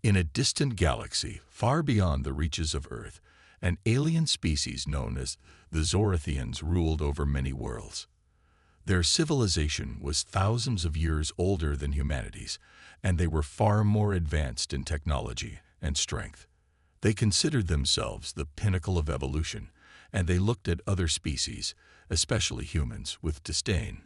In a distant galaxy, far beyond the reaches of Earth, an alien species known as the Zorathians ruled over many worlds. Their civilization was thousands of years older than humanity's, and they were far more advanced in technology and strength. They considered themselves the pinnacle of evolution, and they looked at other species, especially humans, with disdain.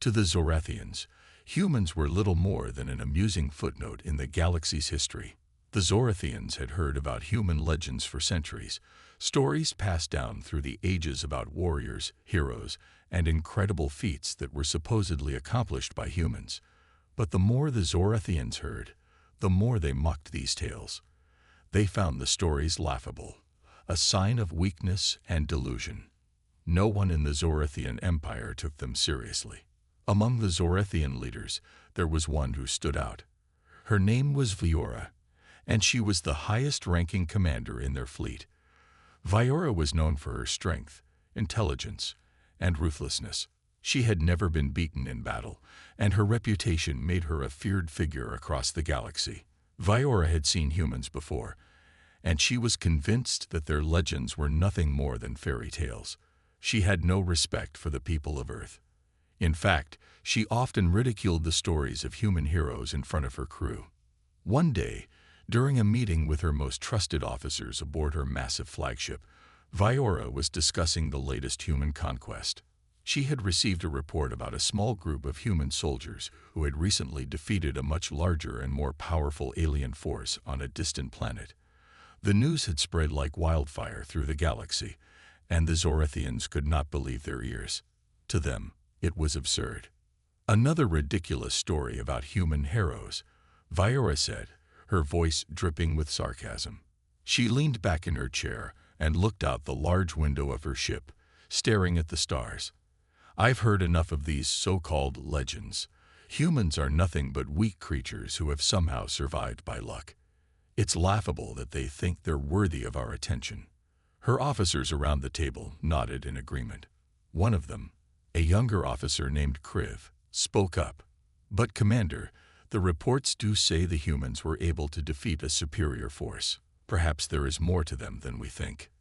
To the Zorathians, humans were little more than an amusing footnote in the galaxy's history. The Zorathians had heard about human legends for centuries, stories passed down through the ages about warriors, heroes, and incredible feats that were supposedly accomplished by humans. But the more the Zorathians heard, the more they mocked these tales. They found the stories laughable, a sign of weakness and delusion. No one in the Zorathian Empire took them seriously. Among the Zorathian leaders, there was one who stood out. Her name was Viora, and she was the highest-ranking commander in their fleet. Viora was known for her strength, intelligence, and ruthlessness. She had never been beaten in battle, and her reputation made her a feared figure across the galaxy. Viora had seen humans before, and she was convinced that their legends were nothing more than fairy tales. She had no respect for the people of Earth. In fact, she often ridiculed the stories of human heroes in front of her crew. One day, during a meeting with her most trusted officers aboard her massive flagship, Viora was discussing the latest human conquest. She had received a report about a small group of human soldiers who had recently defeated a much larger and more powerful alien force on a distant planet. The news had spread like wildfire through the galaxy, and the Zorathians could not believe their ears. To them, it was absurd. Another ridiculous story about human heroes, Viora said, her voice dripping with sarcasm. She leaned back in her chair and looked out the large window of her ship, staring at the stars. I've heard enough of these so-called legends. Humans are nothing but weak creatures who have somehow survived by luck. It's laughable that they think they're worthy of our attention. Her officers around the table nodded in agreement. One of them, a younger officer named Kriv, spoke up. But Commander, the reports do say the humans were able to defeat a superior force. Perhaps there is more to them than we think.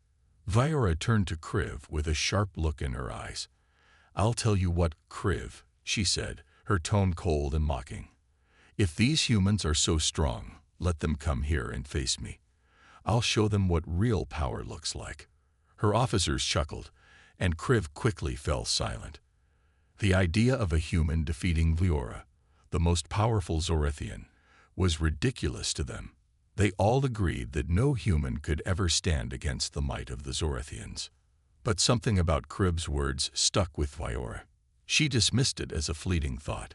Viora turned to Kriv with a sharp look in her eyes. I'll tell you what, Kriv, she said, her tone cold and mocking. If these humans are so strong, let them come here and face me. I'll show them what real power looks like. Her officers chuckled, and Kriv quickly fell silent. The idea of a human defeating Viora, the most powerful Zorathian, was ridiculous to them. They all agreed that no human could ever stand against the might of the Zorathians. But something about Kriv's words stuck with Viora. She dismissed it as a fleeting thought,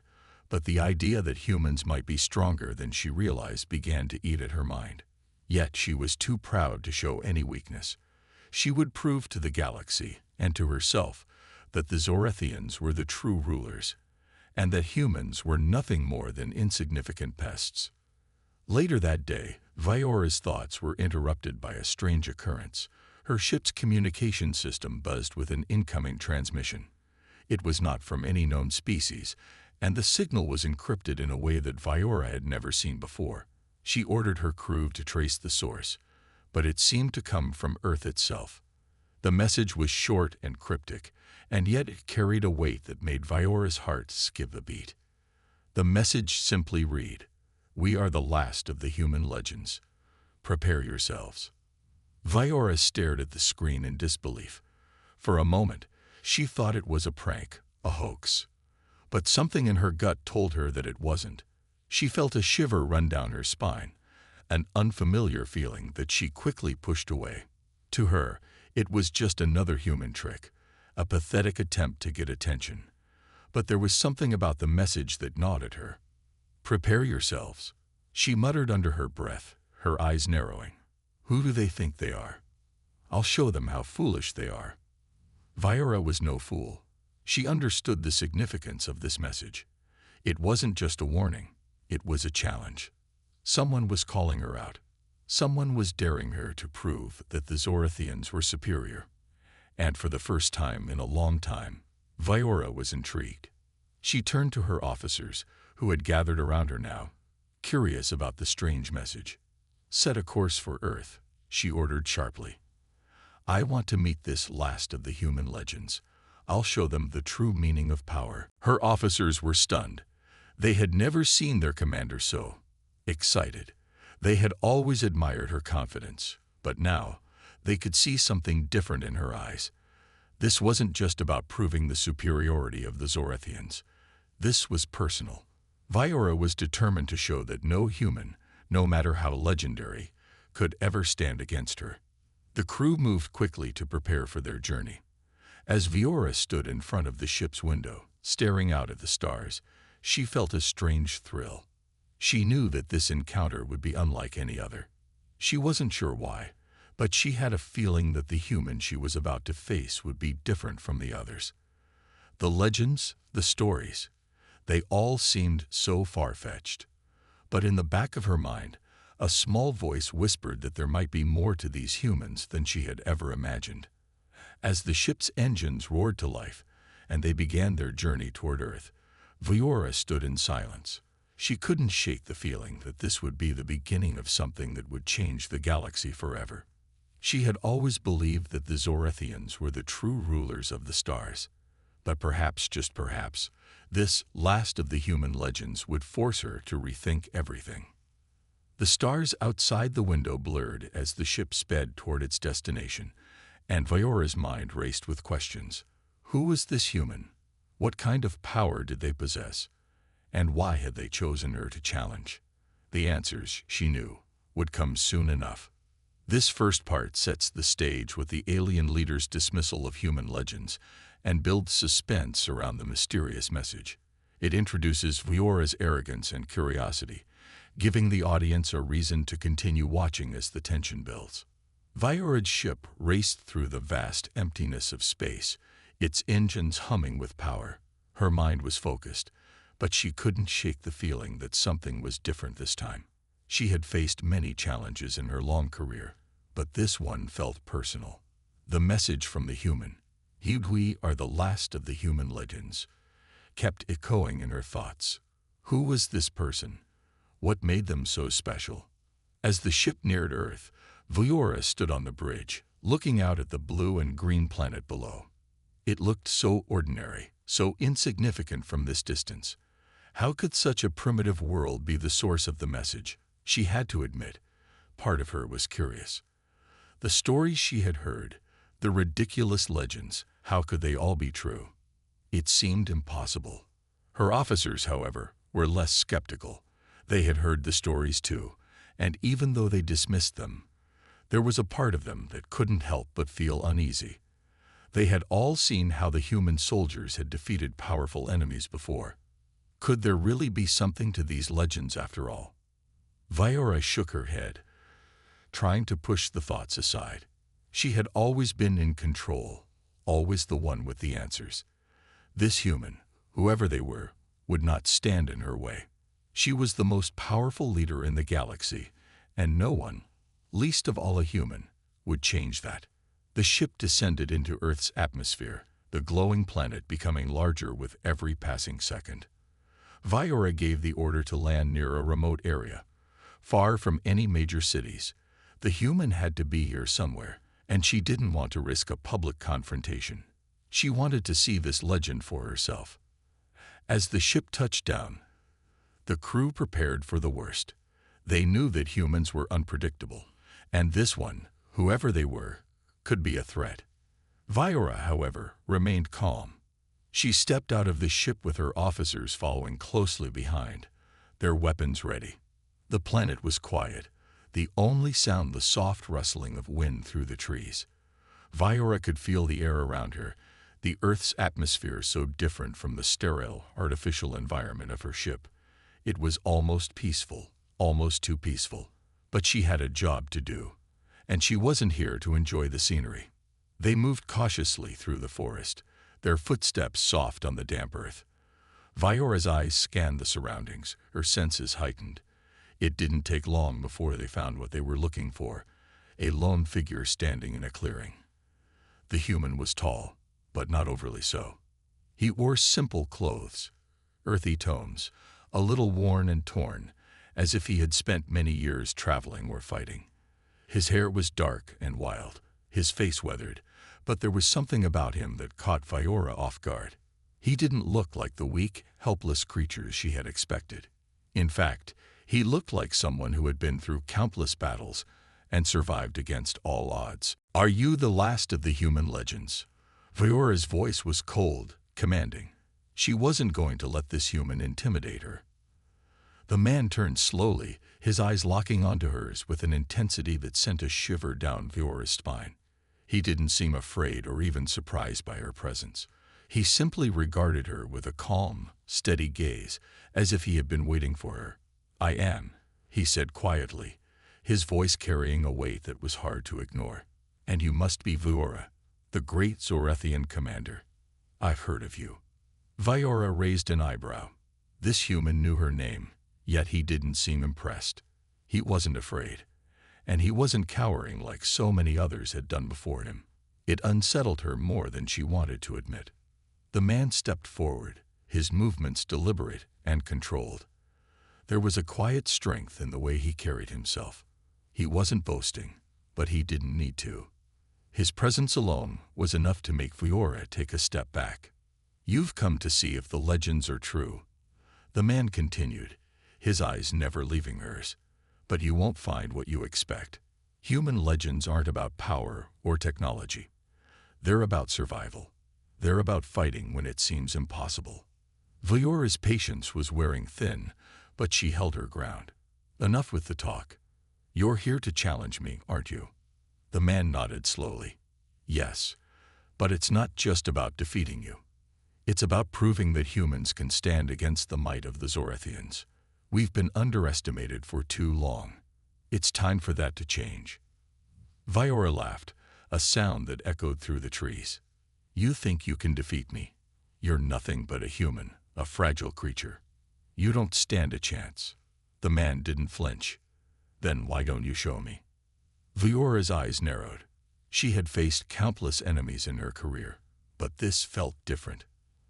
but the idea that humans might be stronger than she realized began to eat at her mind. Yet she was too proud to show any weakness. She would prove to the galaxy and to herself that the Zorathians were the true rulers, and that humans were nothing more than insignificant pests. Later that day, Viora's thoughts were interrupted by a strange occurrence. Her ship's communication system buzzed with an incoming transmission. It was not from any known species, and the signal was encrypted in a way that Viora had never seen before. She ordered her crew to trace the source, but it seemed to come from Earth itself. The message was short and cryptic, and yet it carried a weight that made Viora's heart skip a beat. The message simply read, "We are the last of the human legends. Prepare yourselves." Viora stared at the screen in disbelief. For a moment, she thought it was a prank, a hoax. But something in her gut told her that it wasn't. She felt a shiver run down her spine, an unfamiliar feeling that she quickly pushed away. To her, it was just another human trick, a pathetic attempt to get attention. But there was something about the message that gnawed at her. "Prepare yourselves," she muttered under her breath, her eyes narrowing. "Who do they think they are? I'll show them how foolish they are." Viora was no fool. She understood the significance of this message. It wasn't just a warning, it was a challenge. Someone was calling her out. Someone was daring her to prove that the Zorathians were superior. And for the first time in a long time, Viora was intrigued. She turned to her officers, who had gathered around her now, curious about the strange message. "Set a course for Earth," she ordered sharply. "I want to meet this last of the human legends. I'll show them the true meaning of power." Her officers were stunned. They had never seen their commander so excited. They had always admired her confidence, but now they could see something different in her eyes. This wasn't just about proving the superiority of the Zorathians. This was personal. Viora was determined to show that no human, no matter how legendary, could ever stand against her. The crew moved quickly to prepare for their journey. As Viora stood in front of the ship's window, staring out at the stars, she felt a strange thrill. She knew that this encounter would be unlike any other. She wasn't sure why, but she had a feeling that the human she was about to face would be different from the others. The legends, the stories, they all seemed so far-fetched. But in the back of her mind, a small voice whispered that there might be more to these humans than she had ever imagined. As the ship's engines roared to life, and they began their journey toward Earth, Viora stood in silence. She couldn't shake the feeling that this would be the beginning of something that would change the galaxy forever. She had always believed that the Zorathians were the true rulers of the stars. But perhaps, just perhaps, this last of the human legends would force her to rethink everything. The stars outside the window blurred as the ship sped toward its destination, and Viora's mind raced with questions. Who was this human? What kind of power did they possess? And why had they chosen her to challenge? The answers, she knew, would come soon enough. This first part sets the stage with the alien leader's dismissal of human legends and builds suspense around the mysterious message. It introduces Viora's arrogance and curiosity, giving the audience a reason to continue watching as the tension builds. Viora's ship raced through the vast emptiness of space, its engines humming with power. Her mind was focused, but she couldn't shake the feeling that something was different this time. She had faced many challenges in her long career, but this one felt personal. The message from the human, "We are the last of the human legends," kept echoing in her thoughts. Who was this person? What made them so special? As the ship neared Earth, Viora stood on the bridge, looking out at the blue and green planet below. It looked so ordinary, so insignificant from this distance. How could such a primitive world be the source of the message? She had to admit, part of her was curious. The stories she had heard, the ridiculous legends, how could they all be true? It seemed impossible. Her officers, however, were less skeptical. They had heard the stories too, and even though they dismissed them, there was a part of them that couldn't help but feel uneasy. They had all seen how the human soldiers had defeated powerful enemies before. Could there really be something to these legends after all? Viora shook her head, trying to push the thoughts aside. She had always been in control, always the one with the answers. This human, whoever they were, would not stand in her way. She was the most powerful leader in the galaxy, and no one, least of all a human, would change that. The ship descended into Earth's atmosphere, the glowing planet becoming larger with every passing second. Viora gave the order to land near a remote area, far from any major cities. The human had to be here somewhere, and she didn't want to risk a public confrontation. She wanted to see this legend for herself. As the ship touched down, the crew prepared for the worst. They knew that humans were unpredictable, and this one, whoever they were, could be a threat. Viora, however, remained calm. She stepped out of the ship with her officers following closely behind, their weapons ready. The planet was quiet, the only sound the soft rustling of wind through the trees. Viora could feel the air around her, the Earth's atmosphere so different from the sterile, artificial environment of her ship. It was almost peaceful, almost too peaceful. But she had a job to do, and she wasn't here to enjoy the scenery. They moved cautiously through the forest, their footsteps soft on the damp earth. Viora's eyes scanned the surroundings, her senses heightened. It didn't take long before they found what they were looking for, a lone figure standing in a clearing. The human was tall, but not overly so. He wore simple clothes, earthy tones, a little worn and torn, as if he had spent many years traveling or fighting. His hair was dark and wild, his face weathered, but there was something about him that caught Viora off guard. He didn't look like the weak, helpless creature she had expected. In fact, he looked like someone who had been through countless battles and survived against all odds. "Are you the last of the human legends?" Viora's voice was cold, commanding. She wasn't going to let this human intimidate her. The man turned slowly, his eyes locking onto hers with an intensity that sent a shiver down Viora's spine. He didn't seem afraid or even surprised by her presence. He simply regarded her with a calm, steady gaze, as if he had been waiting for her. "I am," he said quietly, his voice carrying a weight that was hard to ignore. "And you must be Viora, the great Zorethian commander. I've heard of you." Viora raised an eyebrow. This human knew her name, yet he didn't seem impressed. He wasn't afraid, and he wasn't cowering like so many others had done before him. It unsettled her more than she wanted to admit. The man stepped forward, his movements deliberate and controlled. There was a quiet strength in the way he carried himself. He wasn't boasting, but he didn't need to. His presence alone was enough to make Viora take a step back. "You've come to see if the legends are true," the man continued, his eyes never leaving hers. "But you won't find what you expect. Human legends aren't about power or technology. They're about survival. They're about fighting when it seems impossible." Viora's patience was wearing thin, but she held her ground. "Enough with the talk. You're here to challenge me, aren't you?" The man nodded slowly. "Yes, but it's not just about defeating you. It's about proving that humans can stand against the might of the Zorethians. We've been underestimated for too long. It's time for that to change." Viora laughed, a sound that echoed through the trees. "You think you can defeat me? You're nothing but a human, a fragile creature. You don't stand a chance." The man didn't flinch. "Then why don't you show me?" Viora's eyes narrowed. She had faced countless enemies in her career, but this felt different.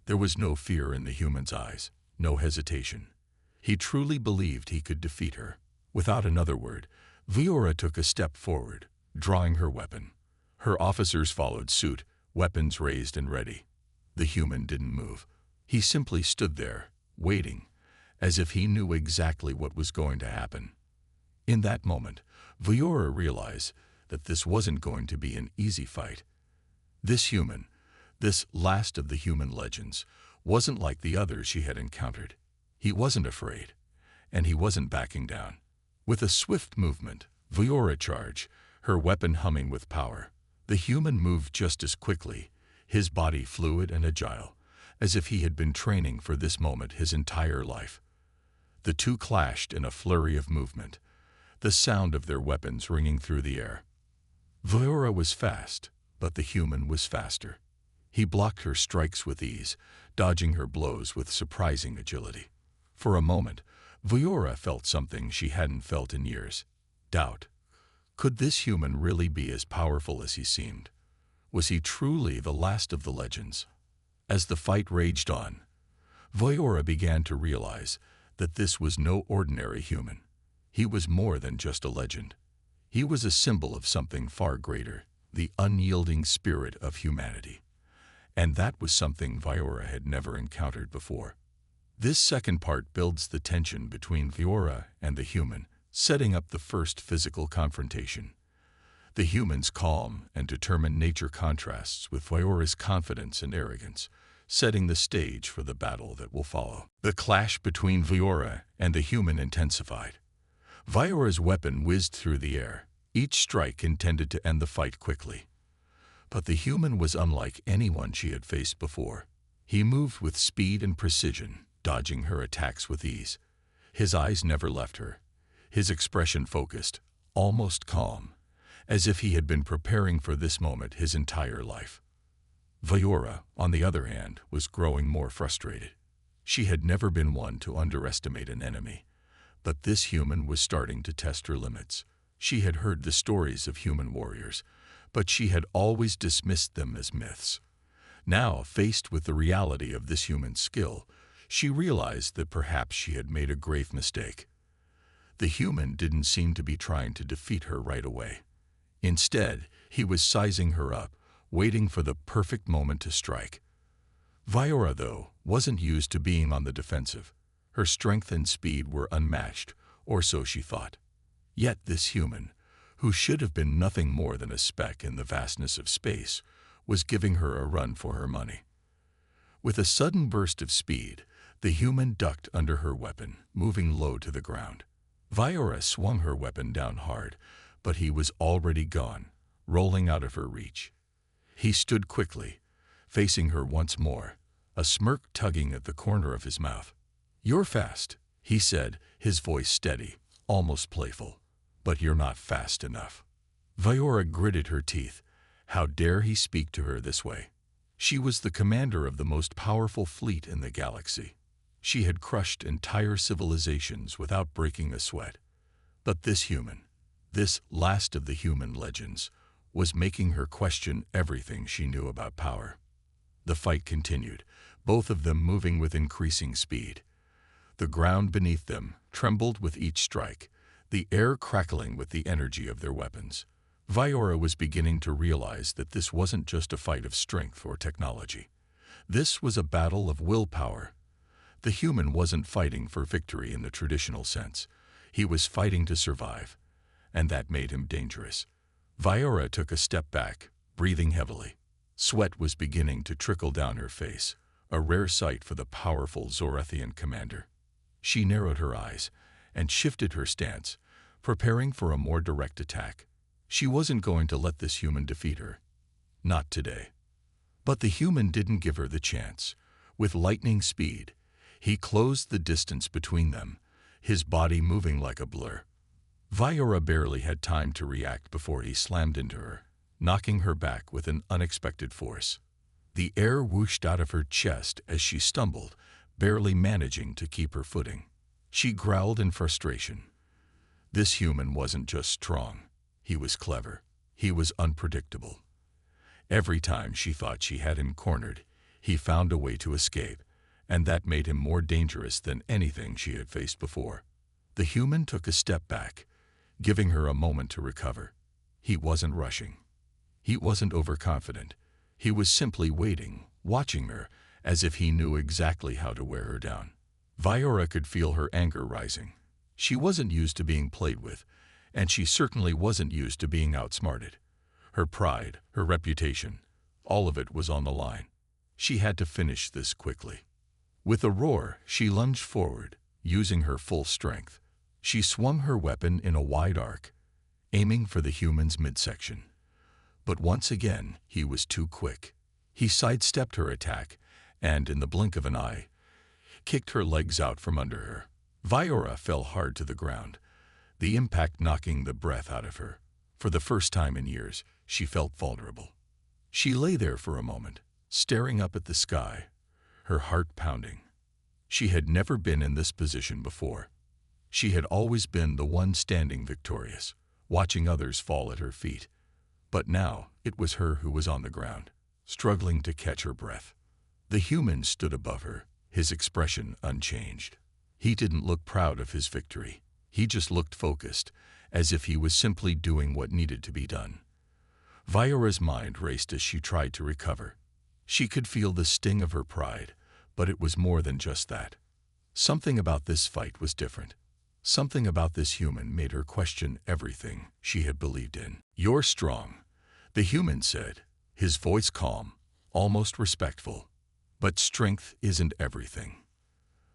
There was no fear in the human's eyes, no hesitation. He truly believed he could defeat her. Without another word, Viora took a step forward, drawing her weapon. Her officers followed suit, weapons raised and ready. The human didn't move. He simply stood there, waiting, as if he knew exactly what was going to happen. In that moment, Viora realized that this wasn't going to be an easy fight. This human, this last of the human legends, wasn't like the others she had encountered. He wasn't afraid, and he wasn't backing down. With a swift movement, Viora charged, her weapon humming with power. The human moved just as quickly, his body fluid and agile, as if he had been training for this moment his entire life. The two clashed in a flurry of movement, the sound of their weapons ringing through the air. Viora was fast, but the human was faster. He blocked her strikes with ease, dodging her blows with surprising agility. For a moment, Viora felt something she hadn't felt in years: doubt. Could this human really be as powerful as he seemed? Was he truly the last of the legends? As the fight raged on, Viora began to realize that this was no ordinary human. He was more than just a legend. He was a symbol of something far greater, the unyielding spirit of humanity. And that was something Viora had never encountered before. This second part builds the tension between Viora and the human, setting up the first physical confrontation. The human's calm and determined nature contrasts with Viora's confidence and arrogance, setting the stage for the battle that will follow. The clash between Viora and the human intensified. Viora's weapon whizzed through the air, each strike intended to end the fight quickly. But the human was unlike anyone she had faced before. He moved with speed and precision, dodging her attacks with ease. His eyes never left her, his expression focused, almost calm, as if he had been preparing for this moment his entire life. Viora, on the other hand, was growing more frustrated. She had never been one to underestimate an enemy, but this human was starting to test her limits. She had heard the stories of human warriors, but she had always dismissed them as myths. Now, faced with the reality of this human's skill, she realized that perhaps she had made a grave mistake. The human didn't seem to be trying to defeat her right away. Instead, he was sizing her up, waiting for the perfect moment to strike. Viora, though, wasn't used to being on the defensive. Her strength and speed were unmatched, or so she thought. Yet this human, who should have been nothing more than a speck in the vastness of space, was giving her a run for her money. With a sudden burst of speed, the human ducked under her weapon, moving low to the ground. Viora swung her weapon down hard, but he was already gone, rolling out of her reach. He stood quickly, facing her once more, a smirk tugging at the corner of his mouth. "You're fast," he said, his voice steady, almost playful. "But you're not fast enough." Viora gritted her teeth. How dare he speak to her this way? She was the commander of the most powerful fleet in the galaxy. She had crushed entire civilizations without breaking a sweat. But this human, this last of the human legends, was making her question everything she knew about power. The fight continued, both of them moving with increasing speed. The ground beneath them trembled with each strike, the air crackling with the energy of their weapons. Viora was beginning to realize that this wasn't just a fight of strength or technology. This was a battle of willpower. The human wasn't fighting for victory in the traditional sense. He was fighting to survive, and that made him dangerous. Viora took a step back, breathing heavily. Sweat was beginning to trickle down her face, a rare sight for the powerful Zorathian commander. She narrowed her eyes and shifted her stance, preparing for a more direct attack. She wasn't going to let this human defeat her. Not today. But the human didn't give her the chance. With lightning speed, he closed the distance between them, his body moving like a blur. Viora barely had time to react before he slammed into her, knocking her back with an unexpected force. The air whooshed out of her chest as she stumbled, barely managing to keep her footing. She growled in frustration. This human wasn't just strong. He was clever. He was unpredictable. Every time she thought she had him cornered, he found a way to escape, and that made him more dangerous than anything she had faced before. The human took a step back, giving her a moment to recover. He wasn't rushing. He wasn't overconfident. He was simply waiting, watching her, as if he knew exactly how to wear her down. Viora could feel her anger rising. She wasn't used to being played with, and she certainly wasn't used to being outsmarted. Her pride, her reputation, all of it was on the line. She had to finish this quickly. With a roar, she lunged forward, using her full strength. She swung her weapon in a wide arc, aiming for the human's midsection. But once again, he was too quick. He sidestepped her attack, and in the blink of an eye, kicked her legs out from under her. Viora fell hard to the ground, the impact knocking the breath out of her. For the first time in years, she felt vulnerable. She lay there for a moment, staring up at the sky, her heart pounding. She had never been in this position before. She had always been the one standing victorious, watching others fall at her feet. But now it was her who was on the ground, struggling to catch her breath. The human stood above her, his expression unchanged. He didn't look proud of his victory. He just looked focused, as if he was simply doing what needed to be done. Viora's mind raced as she tried to recover. She could feel the sting of her pride, but it was more than just that. Something about this fight was different. Something about this human made her question everything she had believed in. "You're strong," the human said, his voice calm, almost respectful. "But strength isn't everything."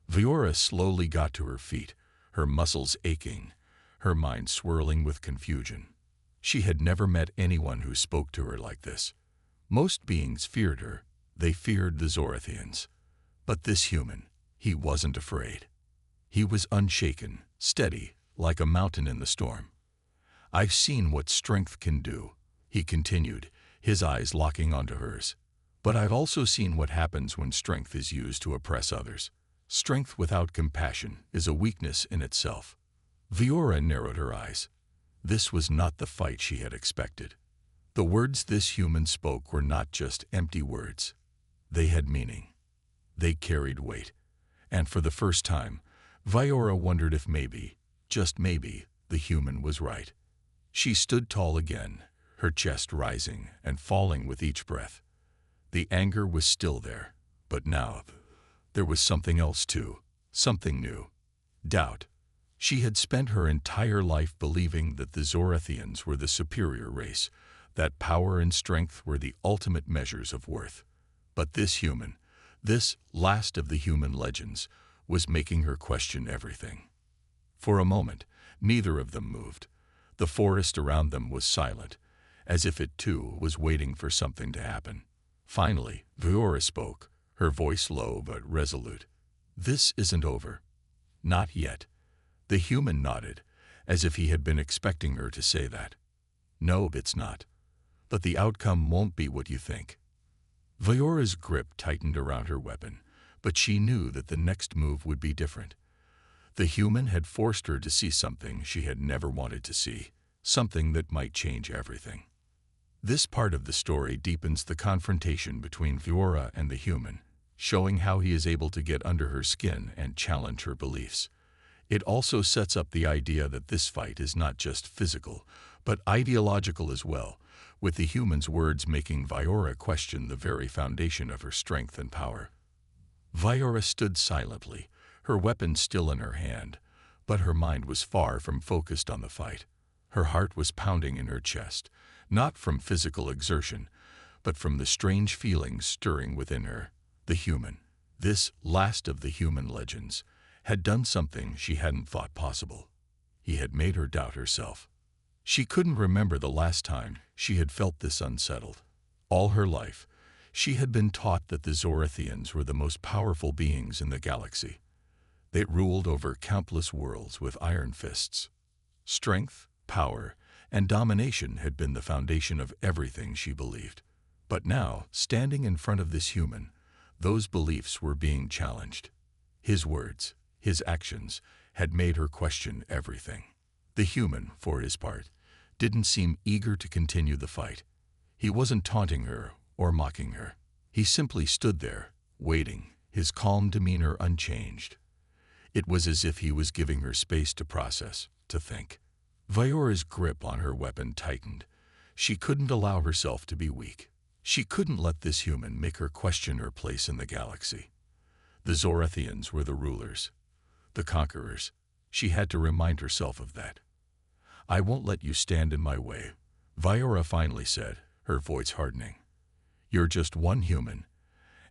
Viora slowly got to her feet, her muscles aching, her mind swirling with confusion. She had never met anyone who spoke to her like this. Most beings feared her. They feared the Zorathians. But this human, he wasn't afraid. He was unshaken, steady, like a mountain in the storm. "I've seen what strength can do," he continued, his eyes locking onto hers. "But I've also seen what happens when strength is used to oppress others. Strength without compassion is a weakness in itself." Viora narrowed her eyes. This was not the fight she had expected. The words this human spoke were not just empty words. They had meaning. They carried weight. And for the first time, Viora wondered if maybe, just maybe, the human was right. She stood tall again, her chest rising and falling with each breath. The anger was still there, but now there was something else too, something new. Doubt. She had spent her entire life believing that the Zorathians were the superior race, that power and strength were the ultimate measures of worth. But this human, this last of the human legends, was making her question everything. For a moment, neither of them moved. The forest around them was silent, as if it too was waiting for something to happen. Finally, Viora spoke, her voice low but resolute. "This isn't over." "Not yet." The human nodded, as if he had been expecting her to say that. "No, it's not. But the outcome won't be what you think." Viora's grip tightened around her weapon, but she knew that the next move would be different. The human had forced her to see something she had never wanted to see, something that might change everything. This part of the story deepens the confrontation between Viora and the human, showing how he is able to get under her skin and challenge her beliefs. It also sets up the idea that this fight is not just physical, but ideological as well, with the human's words making Viora question the very foundation of her strength and power. Viora stood silently, her weapon still in her hand, but her mind was far from focused on the fight. Her heart was pounding in her chest, not from physical exertion, but from the strange feelings stirring within her. The human, this last of the human legends, had done something she hadn't thought possible. He had made her doubt herself. She couldn't remember the last time she had felt this unsettled. All her life, she had been taught that the Zorathians were the most powerful beings in the galaxy. They ruled over countless worlds with iron fists. Strength, power, and domination had been the foundation of everything she believed. But now, standing in front of this human, those beliefs were being challenged. His words, his actions, had made her question everything. The human, for his part, didn't seem eager to continue the fight. He wasn't taunting her or mocking her. He simply stood there, waiting, his calm demeanor unchanged. It was as if he was giving her space to process, to think. Viora's grip on her weapon tightened. She couldn't allow herself to be weak. She couldn't let this human make her question her place in the galaxy. The Zorathians were the rulers, the conquerors. She had to remind herself of that. "I won't let you stand in my way," Viora finally said, her voice hardening. "You're just one human,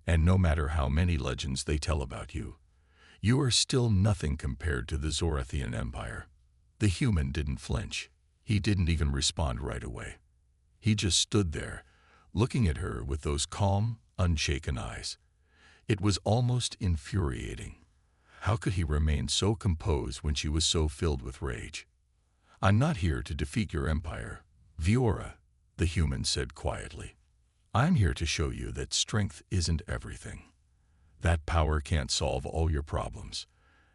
and no matter how many legends they tell about you, you are still nothing compared to the Zorathian Empire." The human didn't flinch. He didn't even respond right away. He just stood there, looking at her with those calm, unshaken eyes. It was almost infuriating. How could he remain so composed when she was so filled with rage? "I'm not here to defeat your empire, Viora," the human said quietly. "I'm here to show you that strength isn't everything. That power can't solve all your problems.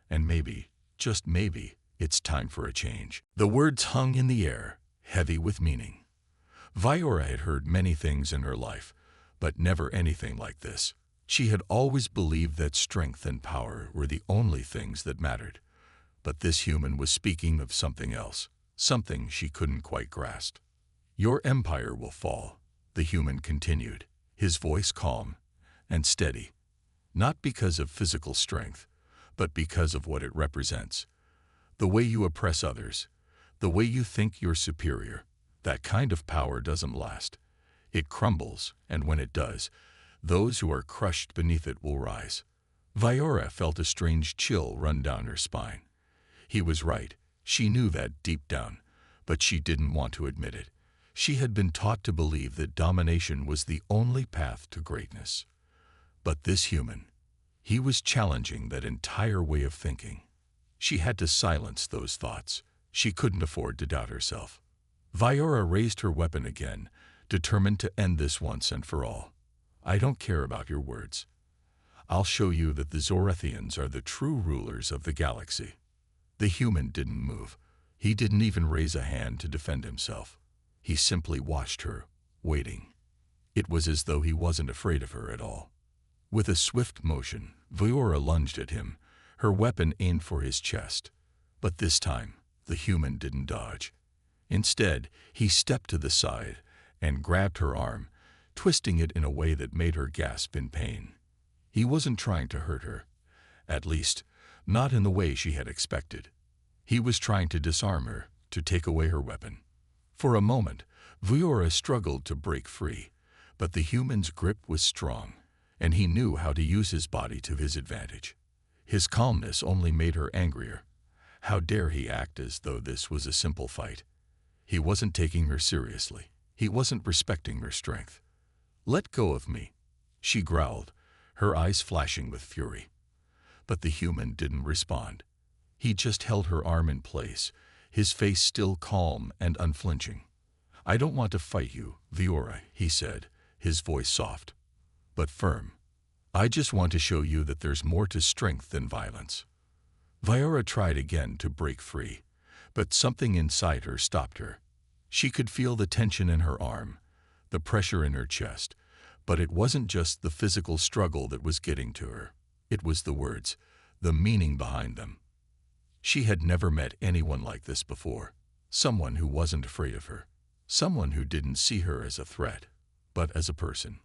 And maybe, just maybe, it's time for a change." The words hung in the air, heavy with meaning. Viora had heard many things in her life, but never anything like this. She had always believed that strength and power were the only things that mattered. But this human was speaking of something else, something she couldn't quite grasp. "Your empire will fall," the human continued, his voice calm and steady. "Not because of physical strength, but because of what it represents. The way you oppress others, the way you think you're superior, that kind of power doesn't last. It crumbles, and when it does, those who are crushed beneath it will rise." Viora felt a strange chill run down her spine. He was right. She knew that deep down, but she didn't want to admit it. She had been taught to believe that domination was the only path to greatness. But this human, he was challenging that entire way of thinking. She had to silence those thoughts. She couldn't afford to doubt herself. Viora raised her weapon again, determined to end this once and for all. "I don't care about your words. I'll show you that the Zorathians are the true rulers of the galaxy." The human didn't move. He didn't even raise a hand to defend himself. He simply watched her, waiting. It was as though he wasn't afraid of her at all. With a swift motion, Viora lunged at him, her weapon aimed for his chest. But this time, the human didn't dodge. Instead, he stepped to the side and grabbed her arm, twisting it in a way that made her gasp in pain. He wasn't trying to hurt her, at least, not in the way she had expected. He was trying to disarm her, to take away her weapon. For a moment, Viora struggled to break free, but the human's grip was strong, and he knew how to use his body to his advantage. His calmness only made her angrier. How dare he act as though this was a simple fight? He wasn't taking her seriously. He wasn't respecting her strength. "Let go of me," she growled, her eyes flashing with fury. But the human didn't respond. He just held her arm in place, his face still calm and unflinching. "I don't want to fight you, Viora," he said, his voice soft, but firm. "I just want to show you that there's more to strength than violence." Viora tried again to break free, but something inside her stopped her. She could feel the tension in her arm, the pressure in her chest, but it wasn't just the physical struggle that was getting to her. It was the words, the meaning behind them. She had never met anyone like this before, someone who wasn't afraid of her, someone who didn't see her as a threat, but as a person.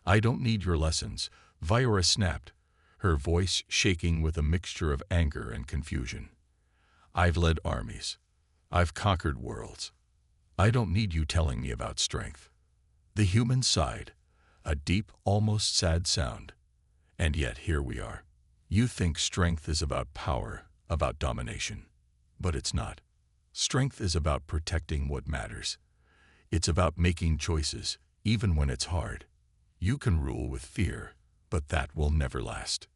"I don't need your lessons," Viora snapped, her voice shaking with a mixture of anger and confusion. "I've led armies. I've conquered worlds. I don't need you telling me about strength." The human sighed, a deep, almost sad sound. "And yet here we are. You think strength is about power, about domination. But it's not. Strength is about protecting what matters. It's about making choices, even when it's hard. You can rule with fear, but that will never last."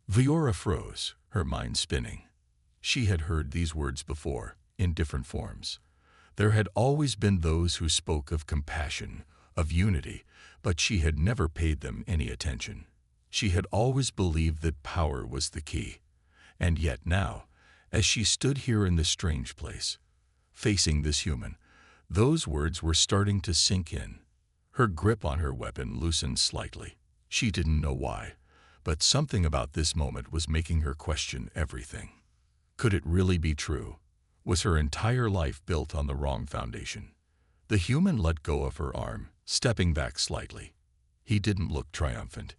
Viora froze, her mind spinning. She had heard these words before, in different forms. There had always been those who spoke of compassion, of unity, but she had never paid them any attention. She had always believed that power was the key. And yet now, as she stood here in this strange place, facing this human, those words were starting to sink in. Her grip on her weapon loosened slightly. She didn't know why, but something about this moment was making her question everything. Could it really be true? Was her entire life built on the wrong foundation? The human let go of her arm, stepping back slightly. He didn't look triumphant.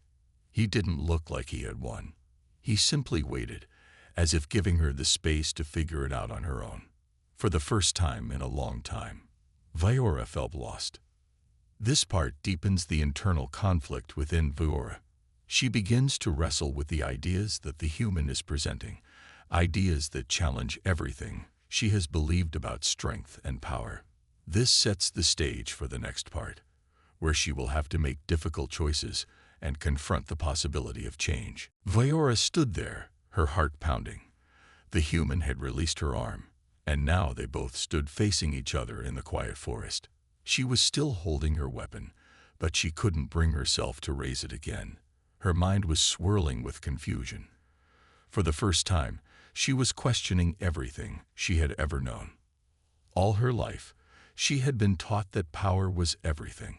He didn't look like he had won. He simply waited, as if giving her the space to figure it out on her own. For the first time in a long time, Viora felt lost. This part deepens the internal conflict within Viora. She begins to wrestle with the ideas that the human is presenting, ideas that challenge everything she has believed about strength and power. This sets the stage for the next part, where she will have to make difficult choices and confront the possibility of change. Viora stood there, her heart pounding. The human had released her arm, and now they both stood facing each other in the quiet forest. She was still holding her weapon, but she couldn't bring herself to raise it again. Her mind was swirling with confusion. For the first time, she was questioning everything she had ever known. All her life, she had been taught that power was everything.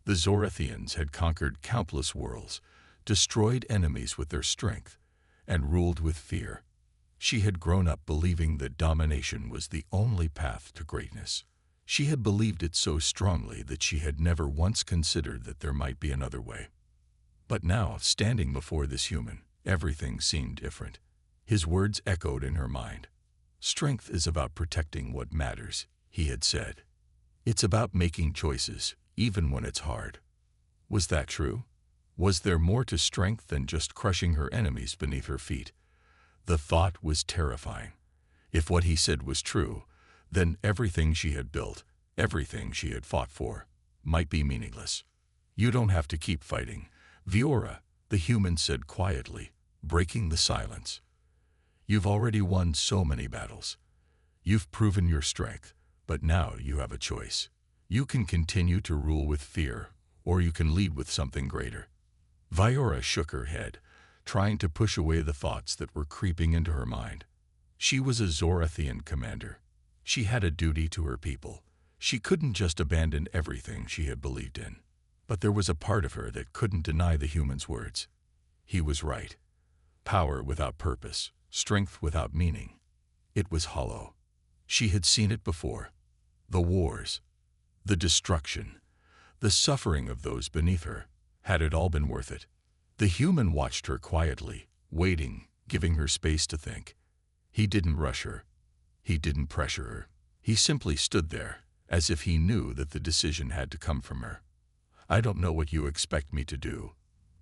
The Zorathians had conquered countless worlds, destroyed enemies with their strength, and ruled with fear. She had grown up believing that domination was the only path to greatness. She had believed it so strongly that she had never once considered that there might be another way. But now, standing before this human, everything seemed different. His words echoed in her mind. "Strength is about protecting what matters," he had said. "It's about making choices, even when it's hard." Was that true? Was there more to strength than just crushing her enemies beneath her feet? The thought was terrifying. If what he said was true, then everything she had built, everything she had fought for, might be meaningless. "You don't have to keep fighting, Viora," the human said quietly, breaking the silence. "You've already won so many battles. You've proven your strength, but now you have a choice. You can continue to rule with fear, or you can lead with something greater." Viora shook her head, trying to push away the thoughts that were creeping into her mind. She was a Zorathian commander. She had a duty to her people. She couldn't just abandon everything she had believed in. But there was a part of her that couldn't deny the human's words. He was right. Power without purpose, strength without meaning. It was hollow. She had seen it before. The wars, the destruction, the suffering of those beneath her. Had it all been worth it? The human watched her quietly, waiting, giving her space to think. He didn't rush her. He didn't pressure her. He simply stood there, as if he knew that the decision had to come from her. "I don't know what you expect me to do,"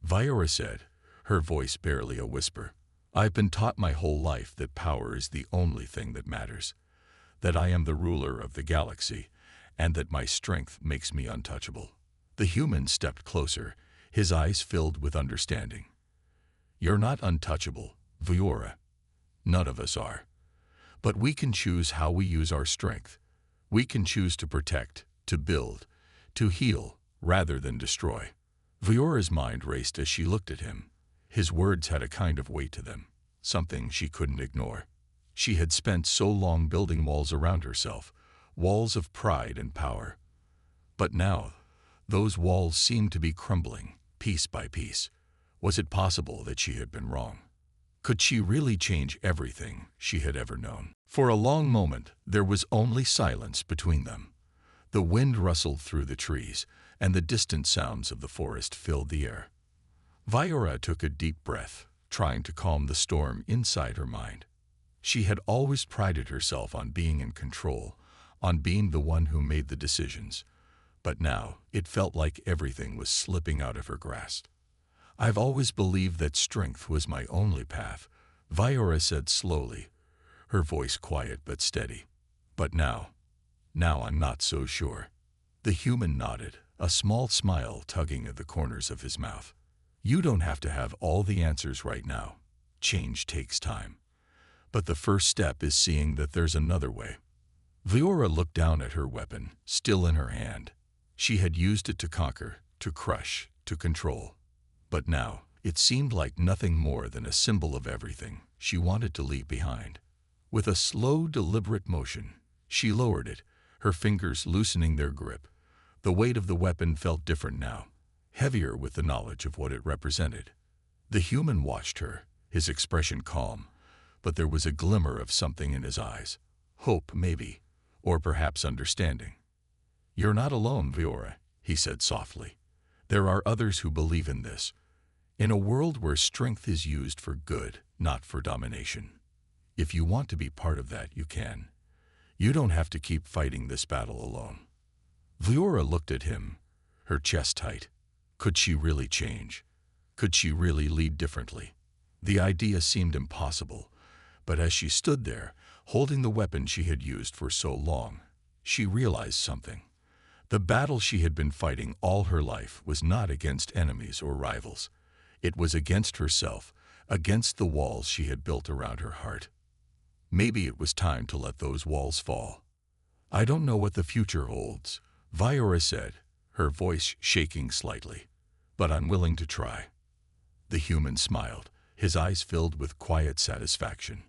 Viora said, her voice barely a whisper. "I've been taught my whole life that power is the only thing that matters, that I am the ruler of the galaxy, and that my strength makes me untouchable." The human stepped closer, his eyes filled with understanding. "You're not untouchable, Viora. None of us are. But we can choose how we use our strength. We can choose to protect, to build, to heal, rather than destroy." Viora's mind raced as she looked at him. His words had a kind of weight to them, something she couldn't ignore. She had spent so long building walls around herself, walls of pride and power. But now, those walls seemed to be crumbling, piece by piece. Was it possible that she had been wrong? Could she really change everything she had ever known? For a long moment, there was only silence between them. The wind rustled through the trees, and the distant sounds of the forest filled the air. Viora took a deep breath, trying to calm the storm inside her mind. She had always prided herself on being in control, on being the one who made the decisions. But now, it felt like everything was slipping out of her grasp. "I've always believed that strength was my only path," Viora said slowly, her voice quiet but steady. "But now I'm not so sure." The human nodded, a small smile tugging at the corners of his mouth. "You don't have to have all the answers right now. Change takes time. But the first step is seeing that there's another way." Viora looked down at her weapon, still in her hand. She had used it to conquer, to crush, to control. But now, it seemed like nothing more than a symbol of everything she wanted to leave behind. With a slow, deliberate motion, she lowered it, her fingers loosening their grip. The weight of the weapon felt different now, heavier with the knowledge of what it represented. The human watched her, his expression calm, but there was a glimmer of something in his eyes. Hope, maybe, or perhaps understanding. "You're not alone, Viora," he said softly. "There are others who believe in this, in a world where strength is used for good, not for domination. If you want to be part of that, you can. You don't have to keep fighting this battle alone." Viora looked at him, her chest tight. Could she really change? Could she really lead differently? The idea seemed impossible, but as she stood there, holding the weapon she had used for so long, she realized something. The battle she had been fighting all her life was not against enemies or rivals. It was against herself, against the walls she had built around her heart. Maybe it was time to let those walls fall. "I don't know what the future holds," Viora said, her voice shaking slightly, "but I'm willing to try." The human smiled, his eyes filled with quiet satisfaction.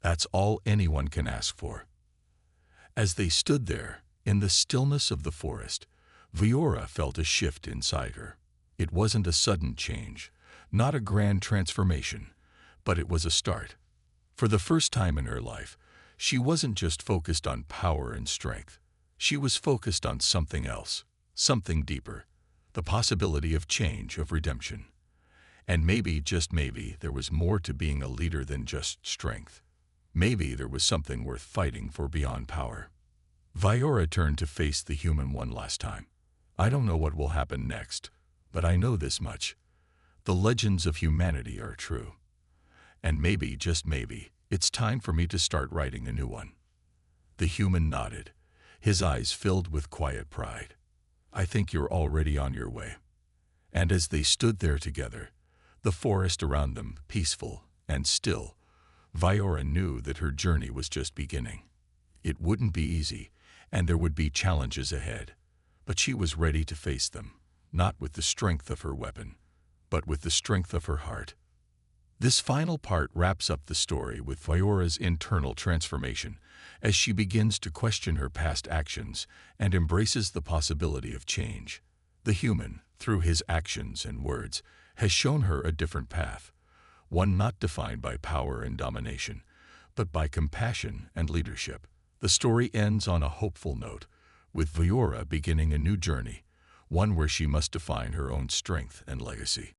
"That's all anyone can ask for." As they stood there, in the stillness of the forest, Viora felt a shift inside her. It wasn't a sudden change, not a grand transformation, but it was a start. For the first time in her life, she wasn't just focused on power and strength. She was focused on something else, something deeper, the possibility of change, of redemption. And maybe, just maybe, there was more to being a leader than just strength. Maybe there was something worth fighting for beyond power. Viora turned to face the human one last time. "I don't know what will happen next, but I know this much. The legends of humanity are true. And maybe, just maybe, it's time for me to start writing a new one." The human nodded, his eyes filled with quiet pride. "I think you're already on your way." And as they stood there together, the forest around them peaceful and still, Viora knew that her journey was just beginning. It wouldn't be easy, and there would be challenges ahead, but she was ready to face them, not with the strength of her weapon, but with the strength of her heart. This final part wraps up the story with Viora's internal transformation as she begins to question her past actions and embraces the possibility of change. The human, through his actions and words, has shown her a different path, one not defined by power and domination, but by compassion and leadership. The story ends on a hopeful note, with Viora beginning a new journey, one where she must define her own strength and legacy.